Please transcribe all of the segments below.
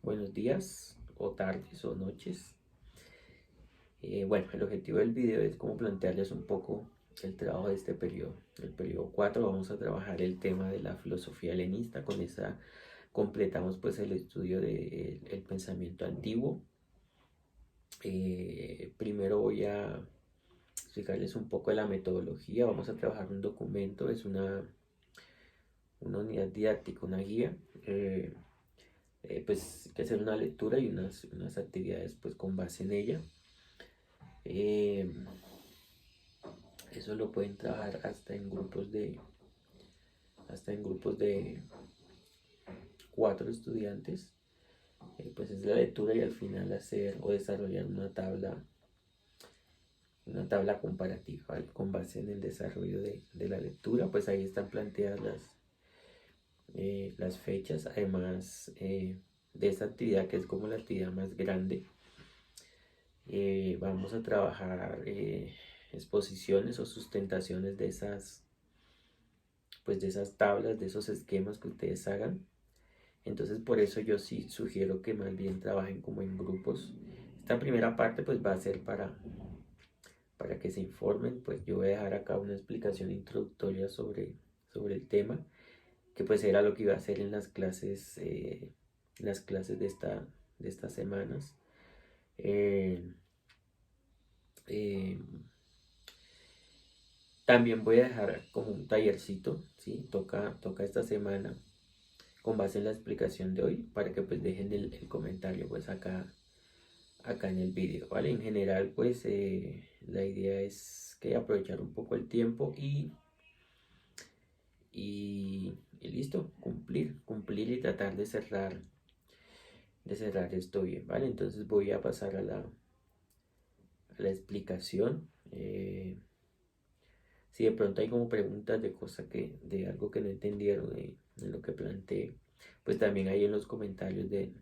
buenos días o tardes o noches. Bueno, el objetivo del video es como plantearles un poco el trabajo de este periodo. El periodo 4 vamos a trabajar el tema de la filosofía helenista. Con esa completamos pues el estudio del el pensamiento antiguo. Primero voy a explicarles un poco de la metodología. Vamos a trabajar un documento, es una unidad didáctica, una guía. Pues hay que hacer una lectura y unas actividades pues con base en ella. Eh, Eso lo pueden trabajar hasta en grupos de 4 estudiantes. Pues es la lectura y al final hacer o desarrollar una tabla comparativa, ¿vale? Con base en el desarrollo de la lectura. Pues ahí están planteadas las fechas. Además de esta actividad, que es como la actividad más grande, vamos a trabajar exposiciones o sustentaciones de esas tablas, de esos esquemas que ustedes hagan. Entonces por eso yo sí sugiero que más bien trabajen como en grupos. Esta primera parte pues va a ser para que se informen. Pues yo voy a dejar acá una explicación introductoria sobre el tema, que pues era lo que iba a hacer en las clases de estas semanas. Eh, eh, También voy a dejar como un tallercito, ¿sí? Toca esta semana con base en la explicación de hoy, para que pues dejen el comentario pues acá en el vídeo, ¿vale? En general pues la idea es que aprovechar un poco el tiempo y listo, cumplir y tratar de cerrar esto bien, ¿vale? Entonces voy a pasar a la explicación. Si de pronto hay como preguntas de cosas de algo que no entendieron de lo que planteé, pues también ahí en los comentarios del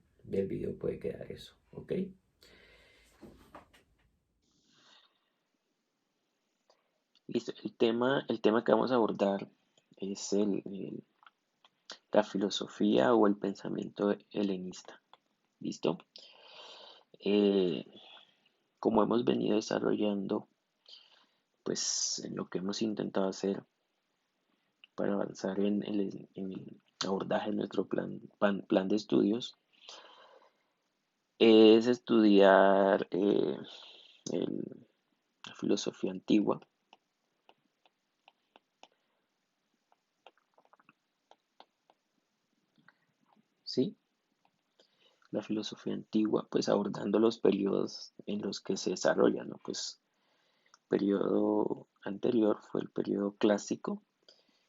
video puede quedar eso, ¿ok? Listo, el tema que vamos a abordar es la filosofía o el pensamiento helenista, ¿listo? Eh, Como hemos venido desarrollando, pues en lo que hemos intentado hacer para avanzar en el abordaje de nuestro plan de estudios, es estudiar la filosofía antigua, ¿sí? La filosofía antigua, pues abordando los periodos en los que se desarrolla, ¿no? Pues el periodo anterior fue el periodo clásico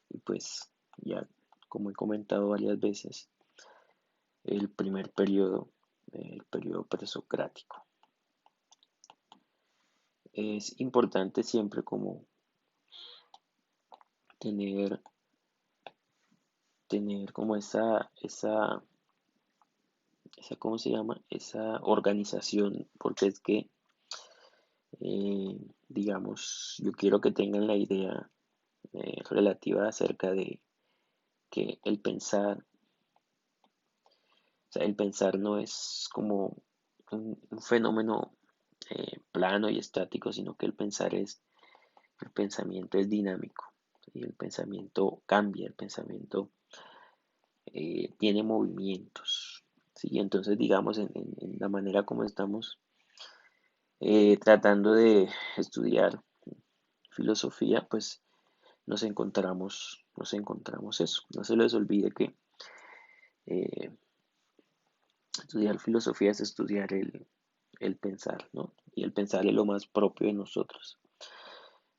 y pues ya como he comentado varias veces, el primer periodo, el periodo presocrático. Es importante siempre como tener, tener como ¿cómo se llama? Esa organización, porque es que, digamos, yo quiero que tengan la idea relativa acerca de que o sea, el pensar no es como un fenómeno plano y estático, sino que el pensamiento es dinámico, ¿sí? El pensamiento cambia, el pensamiento tiene movimientos, ¿sí? Entonces, digamos, en la manera como estamos tratando de estudiar filosofía, pues nos encontramos eso. No se les olvide que eh, estudiar filosofía es estudiar el pensar, ¿no? Y el pensar es lo más propio de nosotros,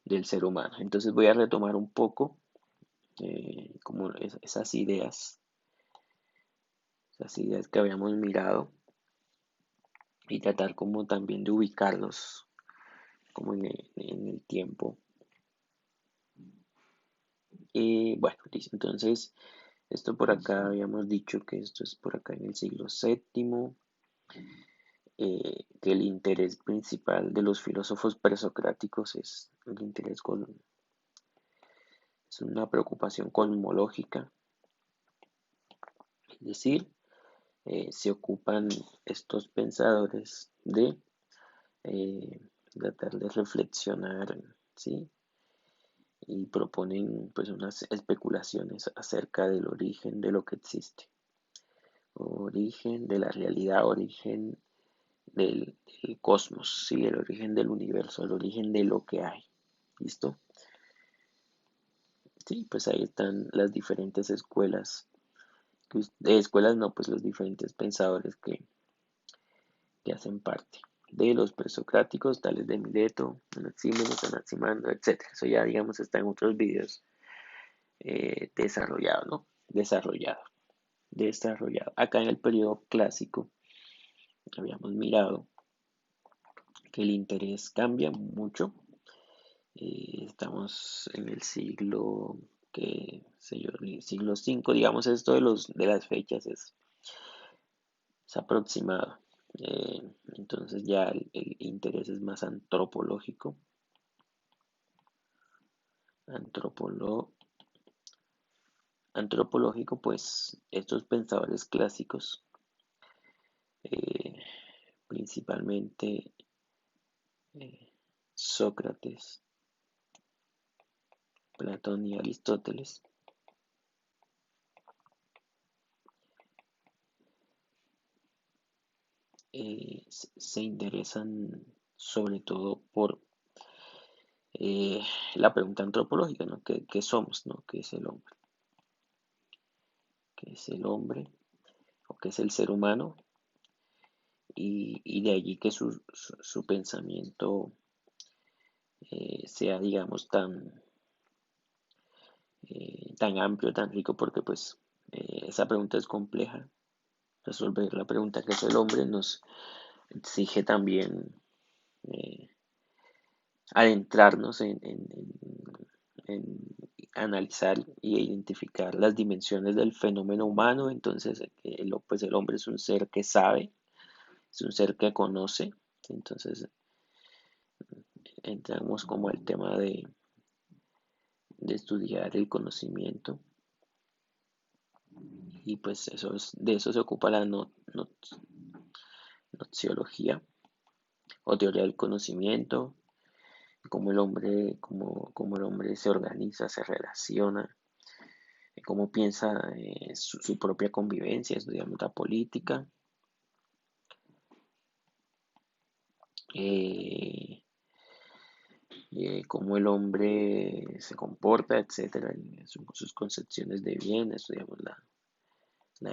del ser humano. Entonces voy a retomar un poco como esas ideas que habíamos mirado y tratar como también de ubicarlos como en el tiempo. Bueno, listo. Entonces, esto por acá habíamos dicho que esto es por acá en el siglo VII, que el interés principal de los filósofos presocráticos es una preocupación cosmológica, es decir, se ocupan estos pensadores de eh, tratar de reflexionar, ¿sí? Y proponen pues unas especulaciones acerca del origen de lo que existe, origen de la realidad, origen del cosmos, ¿sí? El origen del universo, el origen de lo que hay. ¿Listo? Sí, pues ahí están las diferentes escuelas, escuelas no, pues los diferentes pensadores que hacen parte de los presocráticos, tales de Mileto, Anaxímenes, Anaximandro, etcétera. Eso ya, digamos, está en otros videos desarrollado, ¿no? Desarrollado. Acá en el periodo clásico habíamos mirado que el interés cambia mucho. Estamos en el siglo, que sé yo, el siglo V, digamos, esto de las fechas es aproximado. Entonces ya el interés es más antropológico. Antropolo- Antropológico, pues estos pensadores clásicos, eh, principalmente eh, Sócrates, Platón y Aristóteles, se interesan sobre todo por la pregunta antropológica, ¿no? ¿Qué somos, ¿no? ¿Qué es el hombre? ¿Qué es el hombre? ¿O qué es el ser humano? Y de allí que su pensamiento sea, digamos, tan amplio, tan rico, porque pues esa pregunta es compleja. Resolver la pregunta que es el hombre nos exige también eh, adentrarnos en analizar y identificar las dimensiones del fenómeno humano. Entonces, pues el hombre es un ser que sabe, es un ser que conoce. Entonces, entramos como al tema de estudiar el conocimiento y pues de eso se ocupa la nociología o teoría del conocimiento, cómo el hombre se organiza, se relaciona, cómo piensa su propia convivencia, estudiamos la política, eh, cómo el hombre se comporta, etcétera, en sus concepciones de bien, estudiamos la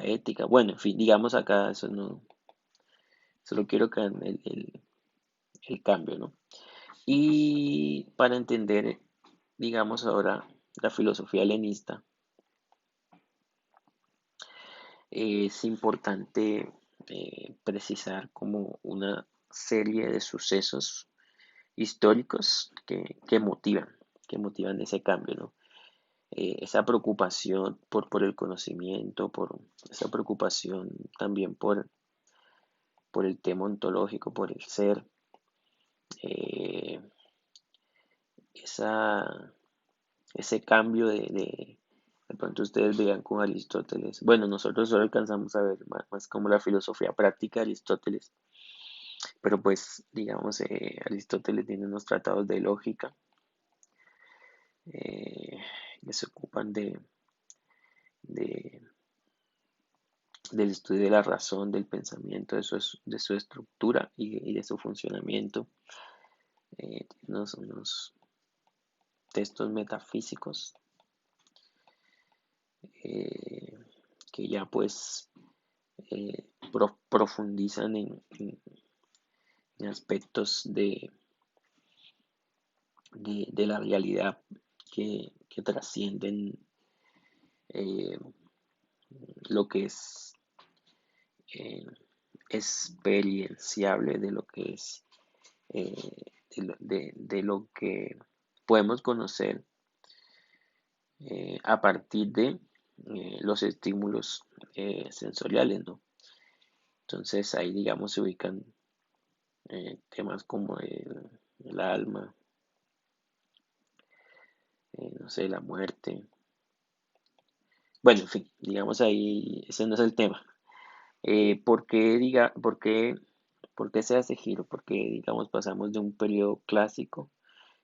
ética, bueno, en fin, digamos acá, eso no, solo quiero que hagan el cambio, ¿no? Y para entender, digamos ahora, la filosofía helenista, es importante precisar como una serie de sucesos históricos que motivan ese cambio, ¿no? Esa preocupación por el conocimiento, esa preocupación también por el tema ontológico, por el ser, eh, esa, ese cambio de pronto ustedes vean con Aristóteles. Bueno, nosotros solo alcanzamos a ver más como la filosofía práctica de Aristóteles, pero pues digamos, Aristóteles tiene unos tratados de lógica eh, que se ocupan de- del estudio de la razón, del pensamiento, de su estructura y de su funcionamiento. Unos textos metafísicos eh, que ya pues profundizan en aspectos de la realidad que trascienden eh, lo que es eh, experienciable, de lo que es de lo que podemos conocer a partir de los estímulos sensoriales, ¿no? Entonces ahí, digamos, se ubican temas como el alma, no sé, la muerte. Bueno, en fin, digamos ahí, ese no es el tema. ¿Por qué se hace giro? Porque, digamos, pasamos de un periodo clásico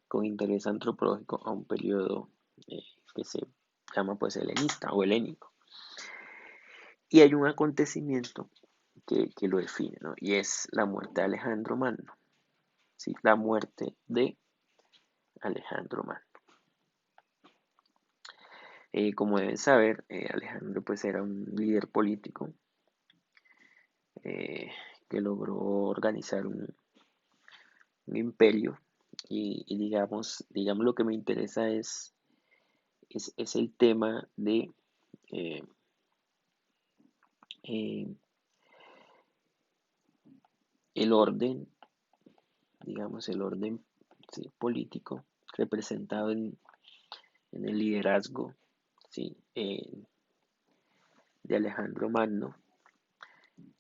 con interés antropológico a un periodo eh, que se llama pues helenista o helénico. Y hay un acontecimiento que lo define, ¿no? Y es la muerte de Alejandro Magno, ¿sí? La muerte de Alejandro Magno. Como deben saber, Alejandro pues era un líder político eh, que logró organizar un imperio y digamos lo que me interesa es el tema de eh, eh, el orden, digamos el orden, ¿sí?, político representado en el liderazgo, ¿sí?, de Alejandro Magno.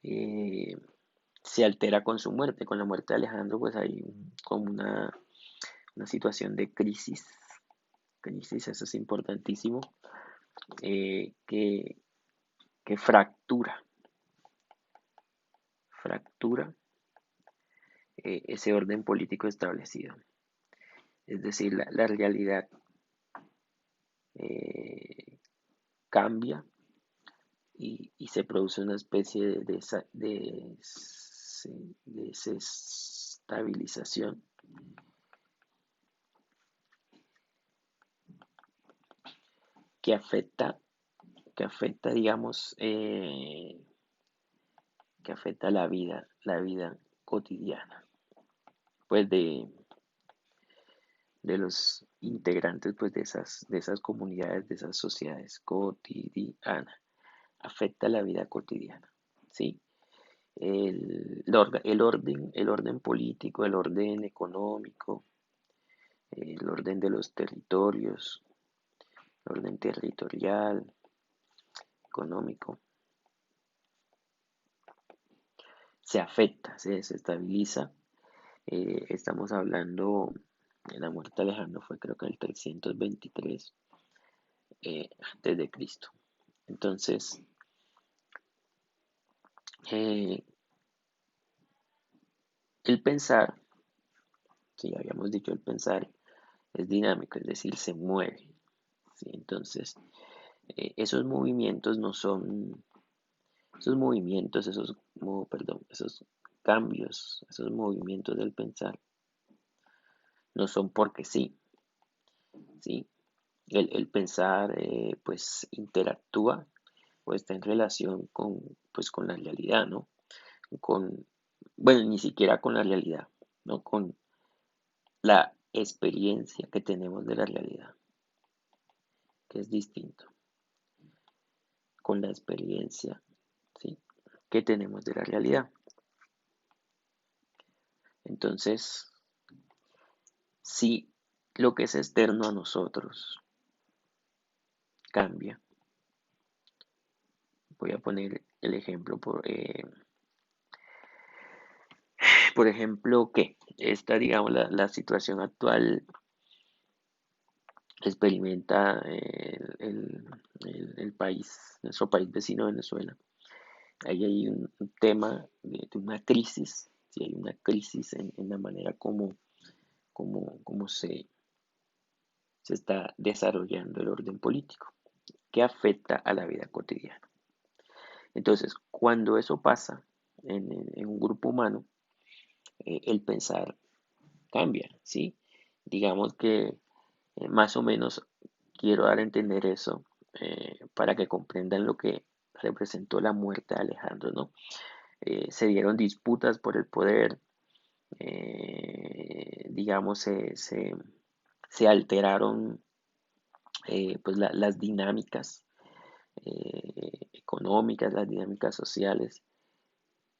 eh, Se altera con su muerte. Con la muerte de Alejandro, pues hay como una situación de crisis, eso es importantísimo, eh, que, que fractura ese orden político establecido. Es decir, la realidad eh, cambia y se produce una especie de desestabilización que afecta, digamos, que afecta la vida cotidiana, pues de los integrantes pues de esas comunidades, de esas sociedades cotidianas, afecta la vida cotidiana, ¿sí? El orden político, el orden económico, el orden de los territorios, el orden territorial, económico, se afecta, se desestabiliza. Estamos hablando, de la muerte de Alejandro fue creo que en el 323 antes de Cristo. Entonces, eh, el pensar, si habíamos dicho el pensar, es dinámico, es decir, se mueve, ¿sí? Entonces, esos movimientos no son, esos movimientos, esos cambios, esos movimientos del pensar, no son porque sí, ¿sí? El pensar, pues, interactúa o está en relación pues, con la realidad, ¿no? Con, bueno, ni siquiera con la realidad, ¿no? Con la experiencia que tenemos de la realidad, que es distinto, con la experiencia, ¿sí?, que tenemos de la realidad. Entonces, si lo que es externo a nosotros cambia, voy a poner el ejemplo por ejemplo, que esta, digamos, la situación actual experimenta el país, nuestro país vecino Venezuela. Ahí hay un tema de una crisis, sí, hay una crisis en la manera como se está desarrollando el orden político, que afecta a la vida cotidiana. Entonces, cuando eso pasa en un grupo humano, el pensar cambia, ¿sí? Digamos que más o menos quiero dar a entender eso para que comprendan lo que representó la muerte de Alejandro, ¿no? Se dieron disputas por el poder, digamos, se alteraron pues las dinámicas económicas, las dinámicas sociales,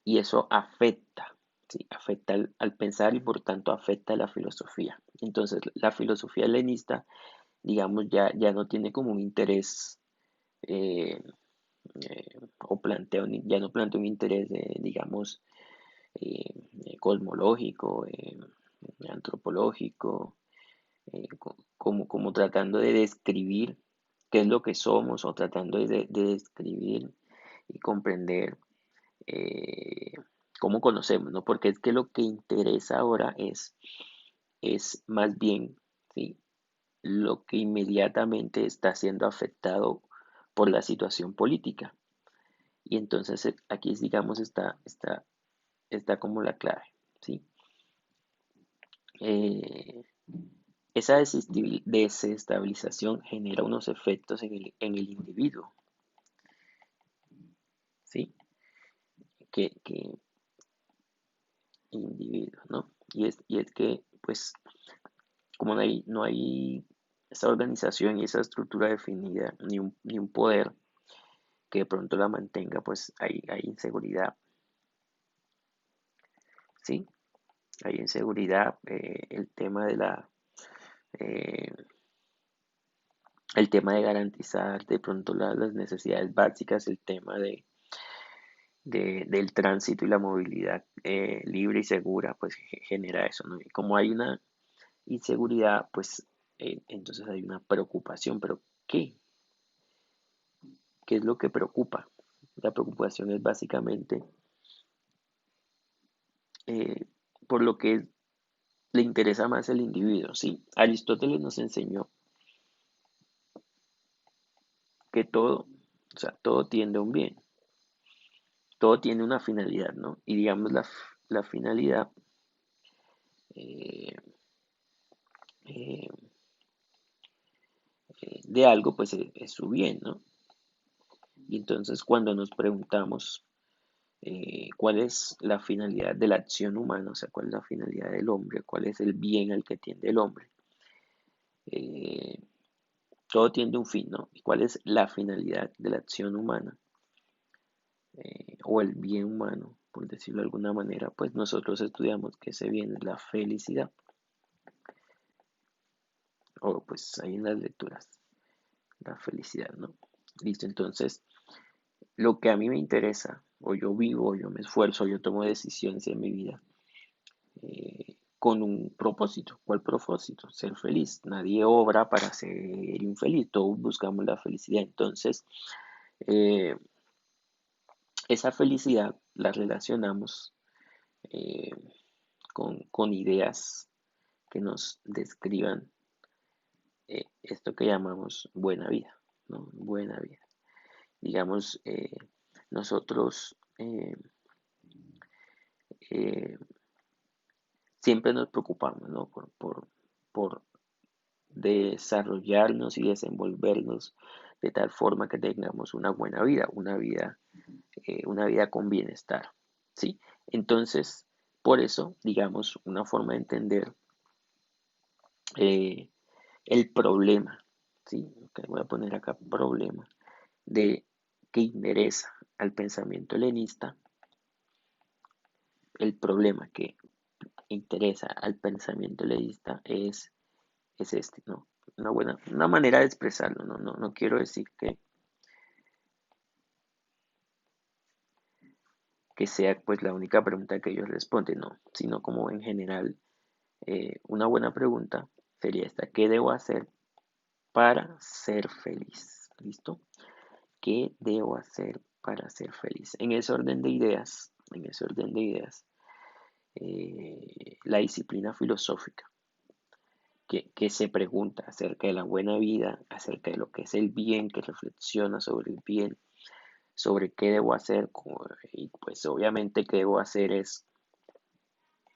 y eso afecta, ¿sí? Afecta al pensar y por tanto afecta a la filosofía. Entonces, la filosofía helenista, digamos, ya no tiene como un interés eh, ya no plantea un interés, digamos, cosmológico, antropológico, como tratando de describir qué es lo que somos o tratando de describir y comprender cómo conocemos, ¿no? Porque es que lo que interesa ahora es más bien, ¿sí? Lo que inmediatamente está siendo afectado por la situación política. Y entonces aquí, digamos, está como la clave, ¿sí? Eh, esa desestabilización genera unos efectos en el individuo, ¿sí? Que individuo, ¿no? Y es que, pues, como no hay esa organización y esa estructura definida, ni un poder que de pronto la mantenga, pues hay inseguridad, ¿sí? Hay inseguridad, eh, el tema de garantizar de pronto las necesidades básicas, el tema del tránsito y la movilidad libre y segura, pues genera eso, ¿no? Y como hay una inseguridad, pues entonces hay una preocupación, pero ¿qué? ¿Qué es lo que preocupa? La preocupación es básicamente eh, por lo que le interesa más el individuo, ¿sí? Aristóteles nos enseñó que todo, o sea, todo tiende a un bien, todo tiene una finalidad, ¿no? Y digamos la finalidad eh, eh, de algo, pues es su bien, ¿no? Y entonces cuando nos preguntamos cuál es la finalidad de la acción humana, o sea, cuál es la finalidad del hombre, cuál es el bien al que tiende el hombre, eh, todo tiene un fin, ¿no? ¿Y cuál es la finalidad de la acción humana o el bien humano, por decirlo de alguna manera? Pues nosotros estudiamos que ese bien es la felicidad, o pues ahí en las lecturas, la felicidad, ¿no? Listo, entonces, lo que a mí me interesa, o yo vivo, o yo me esfuerzo, yo tomo decisiones en mi vida con un propósito. ¿Cuál propósito? Ser feliz. Nadie obra para ser infeliz, todos buscamos la felicidad. Entonces, eh, esa felicidad la relacionamos eh, con ideas que nos describan esto que llamamos buena vida, ¿no? Buena vida. Digamos, nosotros eh, siempre nos preocupamos, ¿no? Por desarrollarnos y desenvolvernos de tal forma que tengamos una buena vida, una vida con bienestar, ¿sí? Entonces, por eso, digamos, una forma de entender eh, el problema, ¿sí? Okay, voy a poner acá problema de que interesa al pensamiento helenista, el problema que interesa al pensamiento helenista es este, ¿no? Una manera de expresarlo, ¿no? No quiero decir que sea pues la única pregunta que ellos responden, no, sino como en general una buena pregunta sería esta: ¿qué debo hacer para ser feliz? ¿Listo? ¿Qué debo hacer para ser feliz? En ese orden de ideas, la disciplina filosófica que se pregunta acerca de la buena vida, acerca de lo que es el bien, que reflexiona sobre el bien, sobre qué debo hacer, y pues obviamente qué debo hacer es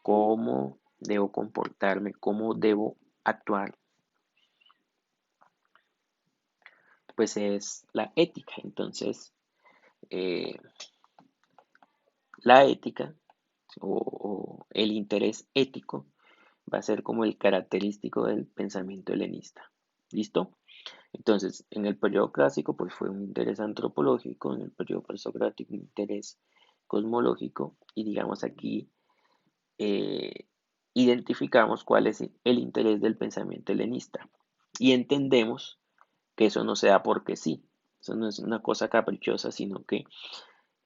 cómo debo comportarme, cómo debo actuar, pues es la ética. Entonces, eh, la ética o el interés ético va a ser como el característico del pensamiento helenista. ¿Listo? Entonces, en el periodo clásico, pues fue un interés antropológico, en el periodo presocrático un interés cosmológico, y digamos aquí eh, identificamos cuál es el interés del pensamiento helenista y entendemos que eso no se da porque sí, eso no es una cosa caprichosa, sino que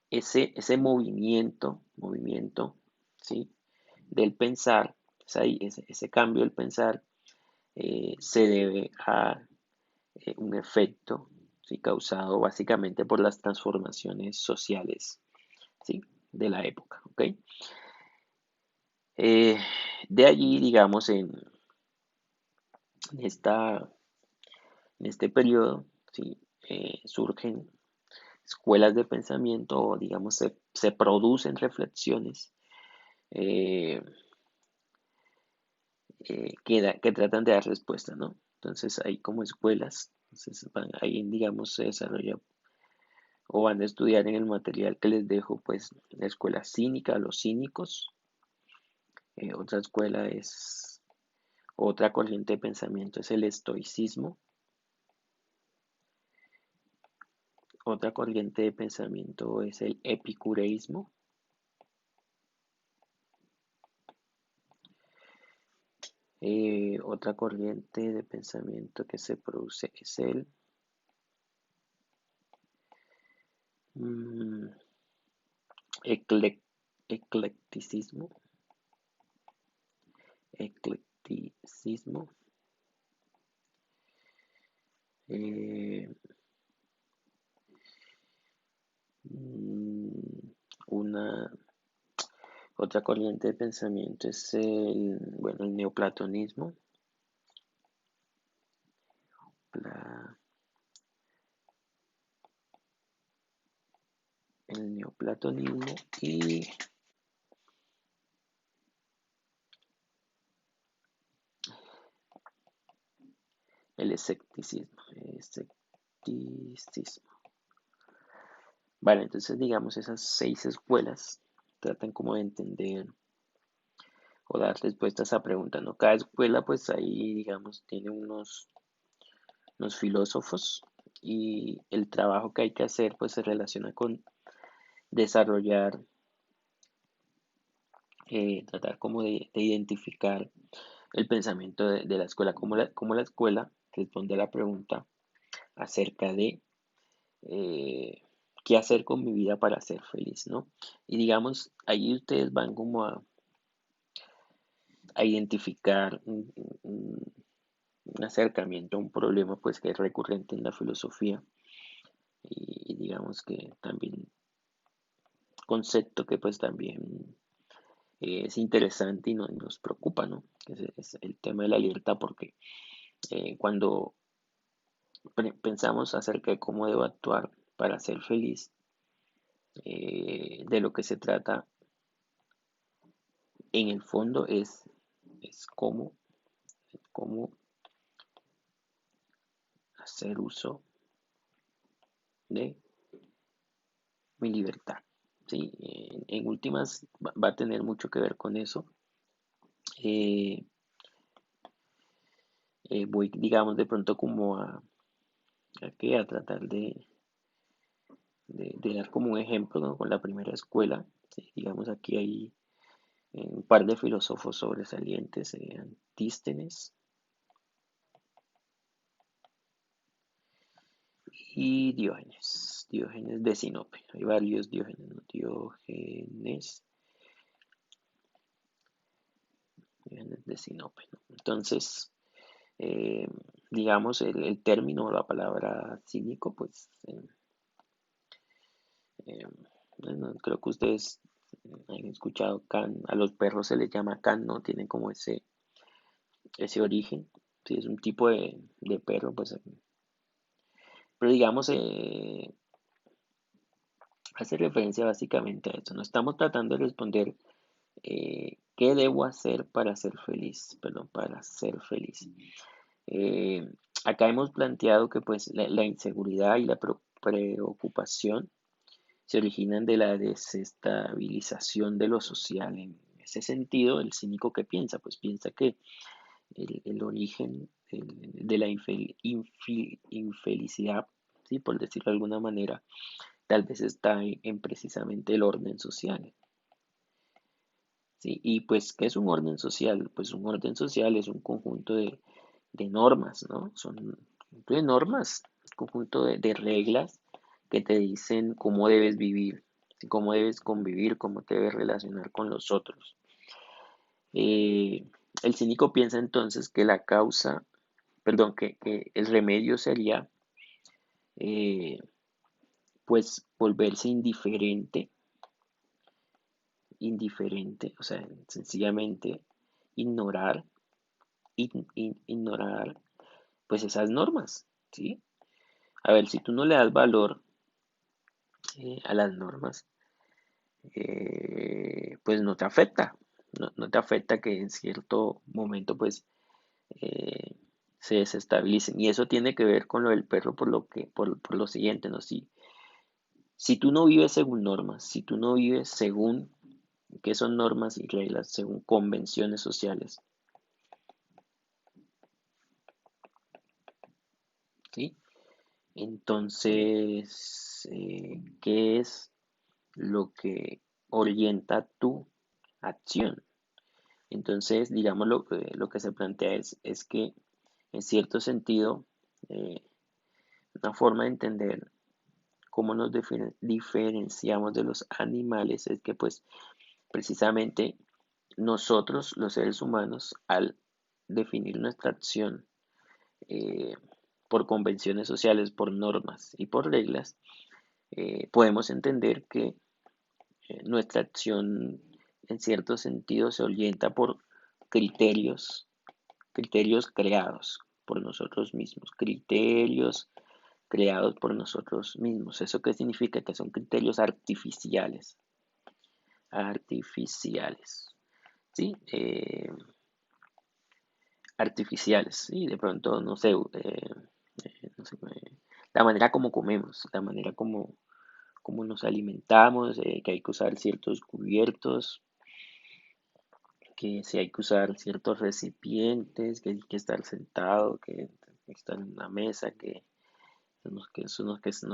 ese movimiento, ¿sí? Del pensar, ese cambio del pensar se debe a un efecto, ¿sí? Causado básicamente por las transformaciones sociales, ¿sí? de la época, ¿ok? Eh, de allí, digamos, en esta, en este periodo, ¿sí? Surgen escuelas de pensamiento, o digamos, se producen reflexiones eh, que tratan de dar respuesta, ¿no? Entonces hay como escuelas, entonces ahí, digamos, se desarrolla o van a estudiar en el material que les dejo, pues la escuela cínica, los cínicos. Otra escuela es, otra corriente de pensamiento es el estoicismo. Otra corriente de pensamiento es el epicureísmo. Otra corriente de pensamiento que se produce es el mm, eclec- eclecticismo. Eclecticismo. Eh, mm, una otra corriente de pensamiento es bueno, el neoplatonismo. La- el neoplatonismo y el escepticismo. Escepticismo. Vale, entonces digamos esas 6 escuelas tratan como de entender o dar respuestas a preguntas, ¿no? Cada escuela pues ahí digamos tiene unos filósofos y el trabajo que hay que hacer pues se relaciona con desarrollar, tratar como de identificar el pensamiento de la escuela, como la escuela responde a la pregunta acerca de eh, qué hacer con mi vida para ser feliz, ¿no? Y digamos, ahí ustedes van como a identificar un acercamiento a un problema pues que es recurrente en la filosofía y digamos que también concepto que pues también es interesante y nos preocupa, ¿no? Es el tema de la libertad porque cuando pensamos acerca de cómo debo actuar para ser feliz, de lo que se trata en el fondo es cómo hacer uso de mi libertad. ¿Sí? En últimas va a tener mucho que ver con eso. Eh, voy, digamos, de pronto como a tratar de dar como un ejemplo, ¿no? Con la primera escuela. ¿Sí? Digamos, aquí hay un par de filósofos sobresalientes, Antístenes y Diógenes de Sinope. Hay varios Diógenes, ¿no? Diógenes de Sinope, ¿no? Entonces, eh, digamos, el término o la palabra cínico, pues, eh, bueno, creo que ustedes han escuchado can, a los perros se les llama can, ¿no? Tienen como ese origen, sí, es un tipo de perro, pues, pero digamos, hace referencia básicamente a eso. No estamos tratando de responder qué debo hacer para ser feliz, perdón, para ser feliz. Eh, Acá hemos planteado que pues la inseguridad y la preocupación se originan de la desestabilización de lo social. En ese sentido, el cínico que piensa, pues piensa que el origen de la infelicidad, ¿sí? Por decirlo de alguna manera, tal vez está en precisamente el orden social. ¿Sí? Y pues, ¿qué es un orden social? Pues un orden social es un conjunto de normas, ¿no? Son un conjunto de normas, un conjunto de reglas que te dicen cómo debes vivir, ¿sí? Cómo debes convivir, cómo te debes relacionar con los otros. Eh, el cínico piensa entonces que la causa, perdón, que el remedio sería eh, pues volverse indiferente indiferente, o sea, sencillamente ignorar, ignorar pues esas normas, ¿sí? A ver, si tú no le das valor a las normas, pues no te afecta, no te afecta que en cierto momento pues eh, se desestabilicen. Y eso tiene que ver con lo del perro por lo siguiente, ¿no? Si tú no vives según normas, si tú no vives según, ¿qué son normas y reglas? Según convenciones sociales, ¿sí? Entonces, ¿qué es lo que orienta tu acción? Entonces, digamos, lo que se plantea es que, en cierto sentido, eh, una forma de entender cómo nos diferenciamos de los animales es que, pues, precisamente nosotros, los seres humanos, al definir nuestra acción eh, por convenciones sociales, por normas y por reglas, podemos entender que nuestra acción en cierto sentido se orienta por criterios, criterios creados por nosotros mismos, criterios creados por nosotros mismos. ¿Eso qué significa? Que son criterios artificiales, artificiales, ¿sí? Artificiales, ¿sí? De pronto, no sé, no sé, la manera como comemos, la manera como nos alimentamos, que hay que usar ciertos cubiertos, que si hay que usar ciertos recipientes, que hay que estar sentado, que estar en una mesa, que no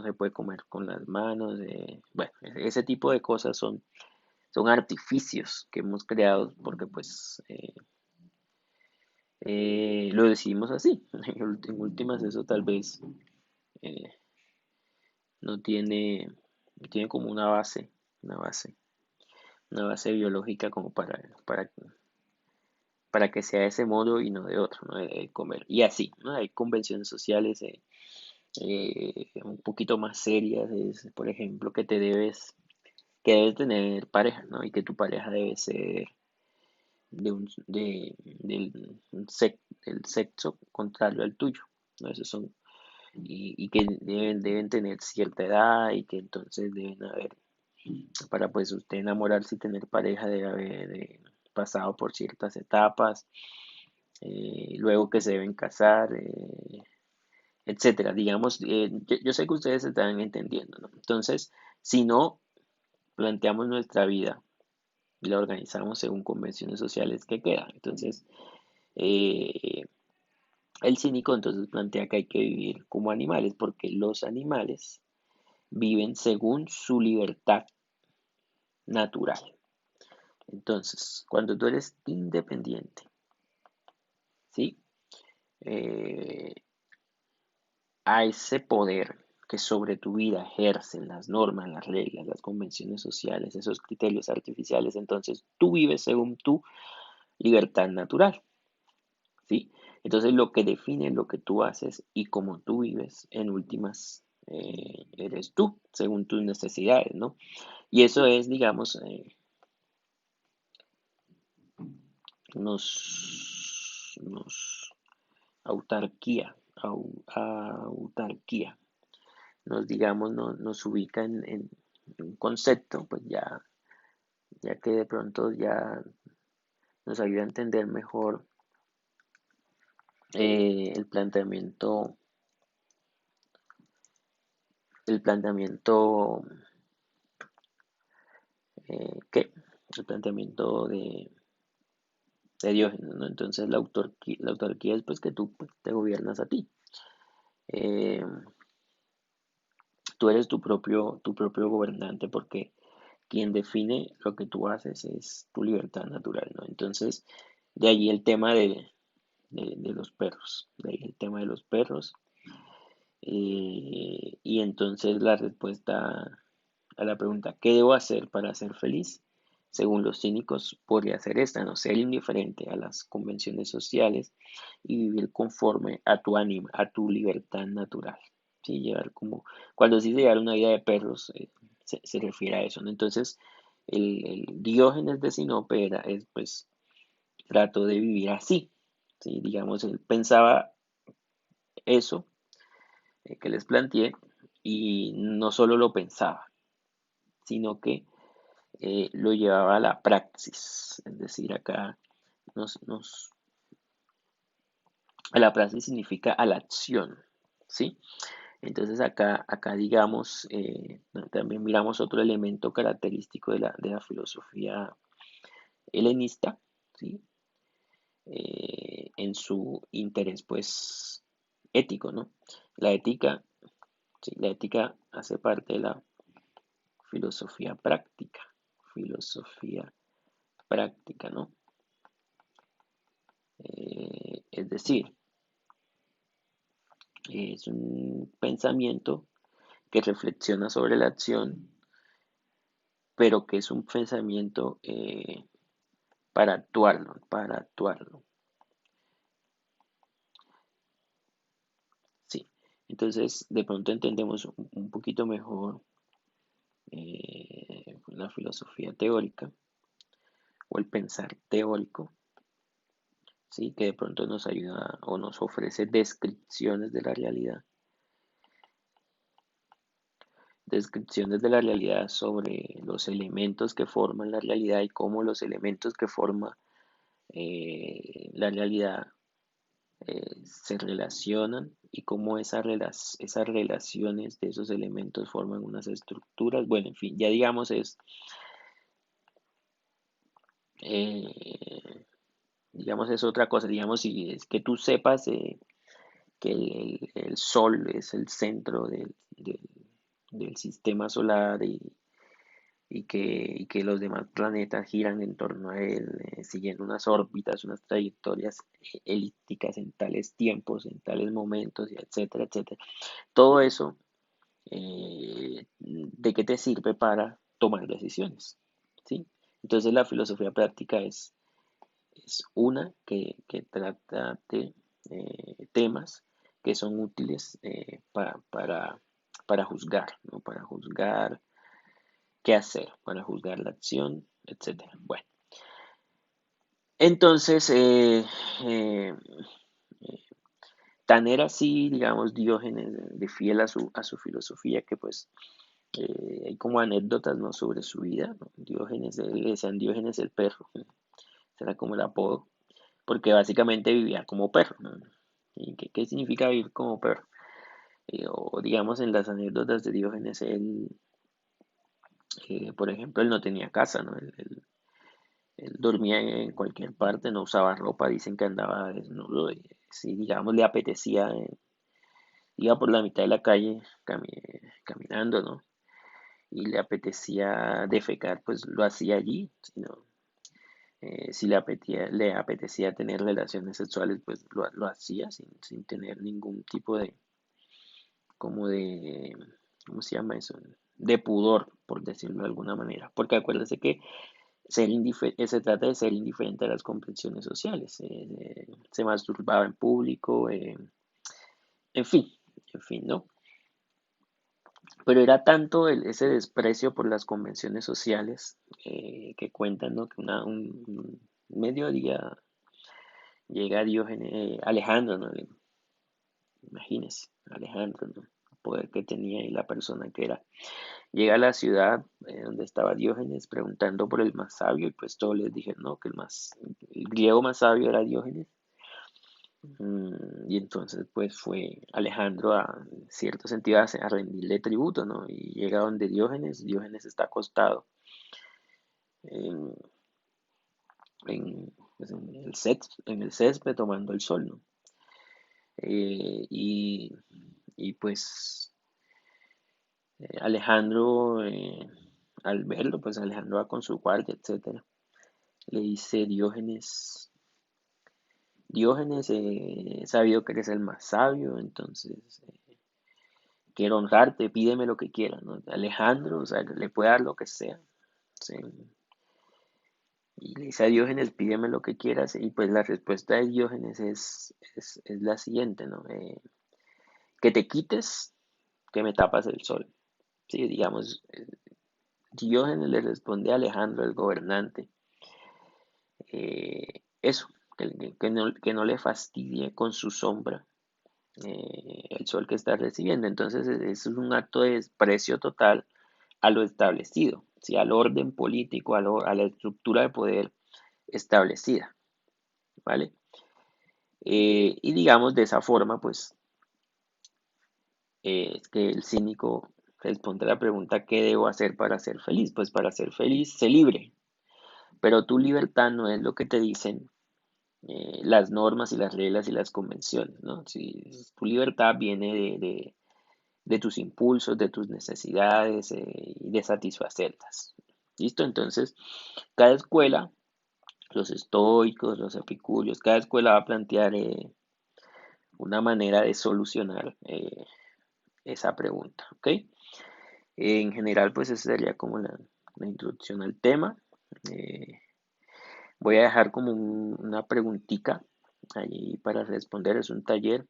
se puede comer con las manos, bueno, ese tipo de cosas son artificios que hemos creado porque pues lo decidimos así. En últimas eso tal vez eh, no tiene, no tiene como una base, una base biológica como para que sea de ese modo y no de otro, ¿no? De comer. Y así, ¿no? Hay convenciones sociales un poquito más serias, es, por ejemplo, que debes tener pareja, ¿no? Y que tu pareja debe ser del sexo contrario al tuyo, ¿no? Esos son, y que deben tener cierta edad y que entonces deben haber, para pues usted enamorarse y tener pareja debe haber pasado por ciertas etapas, luego que se deben casar, etcétera. Digamos, yo sé que ustedes están entendiendo, ¿no? Entonces, si no planteamos nuestra vida y la organizamos según convenciones sociales, ¿qué queda? Entonces, eh, el cínico entonces plantea que hay que vivir como animales, porque los animales viven según su libertad natural. Entonces, cuando tú eres independiente, ¿sí? Eh, a ese poder que sobre tu vida ejercen las normas, las reglas, las convenciones sociales, esos criterios artificiales, entonces tú vives según tu libertad natural, ¿sí? Entonces lo que define lo que tú haces y cómo tú vives, en últimas, eres tú, según tus necesidades, ¿no? Y eso es, digamos, nos autarquía, autarquía, digamos, nos ubica en un concepto, pues ya que de pronto ya nos ayuda a entender mejor el planteamiento, ¿qué? El planteamiento de Diógenes, ¿no? Entonces la autarquía es pues que tú pues, te gobiernas a ti. Eh, Tú eres tu propio gobernante porque quien define lo que tú haces es tu libertad natural, ¿no? Entonces, de allí el tema de los perros, de ahí el tema de los perros. Y entonces la respuesta a la pregunta, ¿qué debo hacer para ser feliz? Según los cínicos, podría ser esta, no ser indiferente a las convenciones sociales y vivir conforme a tu ánima, a tu libertad natural. ¿Sí? Llevar como, cuando se dice llevar una vida de perros, se refiere a eso, ¿no? Entonces, el Diógenes de Sinope pues, trató de vivir así, ¿sí? Digamos, él pensaba eso que les planteé y no solo lo pensaba, sino que lo llevaba a la praxis, es decir, acá nos a la praxis significa a la acción, ¿sí? Entonces acá digamos, también miramos otro elemento característico de la filosofía helenista, ¿sí? En su interés, pues, ético, ¿no? La ética, sí, la ética hace parte de la filosofía práctica, ¿no? Es decir, es un pensamiento que reflexiona sobre la acción, pero que es un pensamiento para actuarlo, sí. Entonces, de pronto entendemos un poquito mejor la filosofía teórica o el pensar teórico, sí, que de pronto nos ayuda o nos ofrece descripciones de la realidad sobre los elementos que forman la realidad y cómo los elementos que forman la realidad se relacionan y cómo esas relaciones de esos elementos forman unas estructuras. Bueno, en fin, ya digamos eh, digamos es otra cosa, digamos si es que tú sepas que el Sol es el centro del sistema solar y que los demás planetas giran en torno a él, siguiendo unas órbitas, unas trayectorias elípticas en tales tiempos, en tales momentos, y etcétera, etcétera. Todo eso, ¿de qué te sirve para tomar decisiones? ¿Sí? Entonces la filosofía práctica es una que trata de temas que son útiles para juzgar, ¿no? Para juzgar qué hacer, para juzgar la acción, etcétera. Bueno, entonces, eh, tan era así, digamos, Diógenes de fiel a su filosofía que pues hay como anécdotas, ¿no? Sobre su vida, ¿no? Diógenes, le decían Diógenes el perro, será como el apodo, porque básicamente vivía como perro, ¿no? ¿Y qué significa vivir como perro? O digamos en las anécdotas de Diógenes, por ejemplo, él no tenía casa, ¿no? Él dormía en cualquier parte, no usaba ropa, dicen que andaba desnudo, y si digamos le apetecía, iba por la mitad de la calle caminando, ¿no? Y le apetecía defecar, pues lo hacía allí, sino, si le apetecía tener relaciones sexuales, pues lo hacía sin tener ningún tipo como de, ¿cómo se llama eso? De pudor, por decirlo de alguna manera. Porque acuérdese que se trata de ser indiferente a las convenciones sociales. Se masturbaba en público, en fin, en fin, ¿no? Pero era tanto ese desprecio por las convenciones sociales que cuentan, ¿no? Que un mediodía llega Alejandro, ¿no? Imagínense, Alejandro, ¿no? El poder que tenía y la persona que era. Llega a la ciudad donde estaba Diógenes preguntando por el más sabio y pues todos les dijeron, no, que el griego más sabio era Diógenes. Y entonces pues fue Alejandro en cierto sentido a rendirle tributo, ¿no? Y llega donde Diógenes está acostado en, pues, en el césped tomando el sol, ¿no? Eh, y, y pues Alejandro, al verlo, pues Alejandro va con su guardia, etcétera. Le dice Diógenes, he sabido que eres el más sabio, entonces quiero honrarte, pídeme lo que quieras, ¿no? Alejandro, o sea, le puede dar lo que sea, ¿sí? Y le dice a Diógenes, pídeme lo que quieras, y pues la respuesta de Diógenes es la siguiente, ¿no? Que te quites, que me tapas el sol, ¿sí? Digamos, Diógenes le responde a Alejandro, el gobernante, eso, que no le fastidie con su sombra el sol que está recibiendo. Entonces, eso es un acto de desprecio total a lo establecido, ¿sí? Al orden político, a la estructura de poder establecida, ¿vale? Y digamos de esa forma, pues, es que el cínico responde a la pregunta: ¿qué debo hacer para ser feliz? Pues para ser feliz, sé libre, pero tu libertad no es lo que te dicen las normas y las reglas y las convenciones, ¿no? Si tu libertad viene de tus impulsos, de tus necesidades y de satisfacerlas. ¿Listo? Entonces, cada escuela, los estoicos, los epicúreos, cada escuela va a plantear una manera de solucionar esa pregunta, ¿ok? En general, pues esa sería como la introducción al tema. Eh, Voy a dejar como una preguntita allí para responder, es un taller,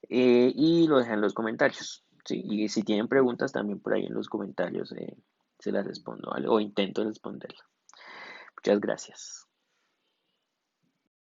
y lo dejan en los comentarios, ¿sí? Y si tienen preguntas también por ahí en los comentarios se las respondo, ¿vale? O intento responderlas. Muchas gracias.